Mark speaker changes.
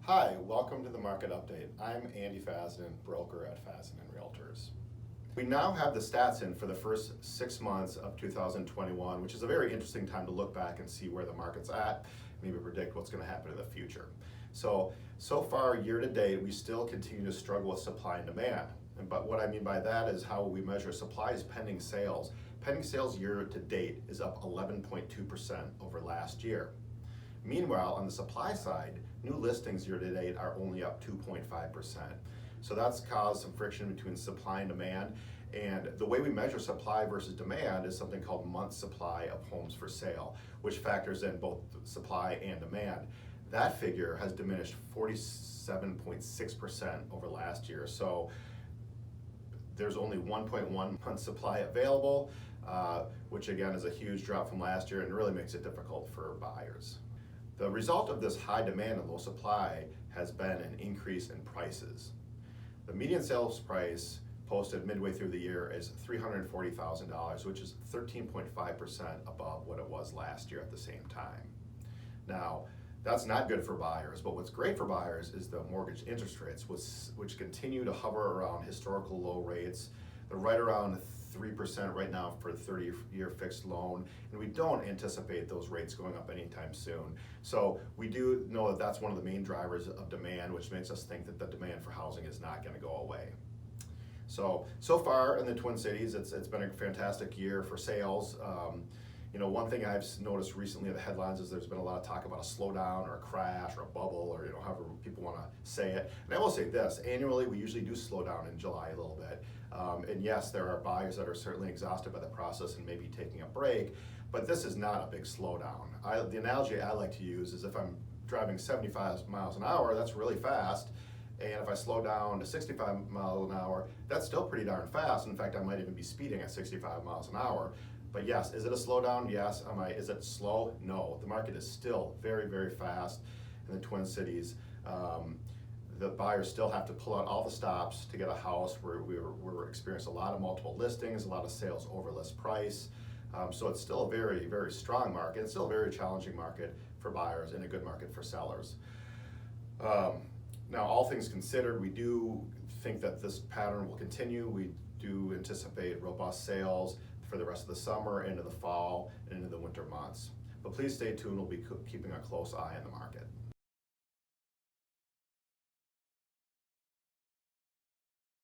Speaker 1: Hi, welcome to the Market Update. I'm Andy Fazendin, broker at Fazendin Realtors. We now have the stats in for the first 6 months of 2021, which is a very interesting time to look back and see where the market's at, maybe predict what's going to happen in the future. So far year to date, we still continue to struggle with supply and demand. But what I mean by that is how we measure supply is pending sales. Pending sales year to date is up 11.2% over last year. Meanwhile, on the supply side, new listings year to date are only up 2.5%. So that's caused some friction between supply and demand. And the way we measure supply versus demand is something called month supply of homes for sale, which factors in both supply and demand. That figure has diminished 47.6% over last year. So there's only 1.1 month supply available, which again is a huge drop from last year and really makes it difficult for buyers. The result of this high demand and low supply has been an increase in prices. The median sales price posted midway through the year is $340,000, which is 13.5% above what it was last year at the same time. Now, that's not good for buyers, but what's great for buyers is the mortgage interest rates, which continue to hover around historical low rates. They're right around 3% right now for a 30-year fixed loan, and we don't anticipate those rates going up anytime soon. So we do know that that's one of the main drivers of demand, which makes us think that the demand for housing is not going to go away. So far in the Twin Cities, it's been a fantastic year for sales. One thing I've noticed recently in the headlines is there's been a lot of talk about a slowdown or a crash or a bubble or however people want to say it. And I will say this, annually we usually do slow down in July a little bit. And yes, there are buyers that are certainly exhausted by the process and maybe taking a break, but this is not a big slowdown. The analogy I like to use is if I'm driving 75 miles an hour, that's really fast. And if I slow down to 65 miles an hour, that's still pretty darn fast. In fact, I might even be speeding at 65 miles an hour. But yes, is it a slowdown? Yes. Is it slow? No. The market is still very, very fast in the Twin Cities. The buyers still have to pull out all the stops to get a house. We're experiencing a lot of multiple listings, a lot of sales over list price. So it's still a very, very strong market. It's still a very challenging market for buyers and a good market for sellers. Now, all things considered, we do think that this pattern will continue. We do anticipate robust sales for the rest of the summer, into the fall, and into the winter months. But please stay tuned. We'll be keeping a close eye on the market.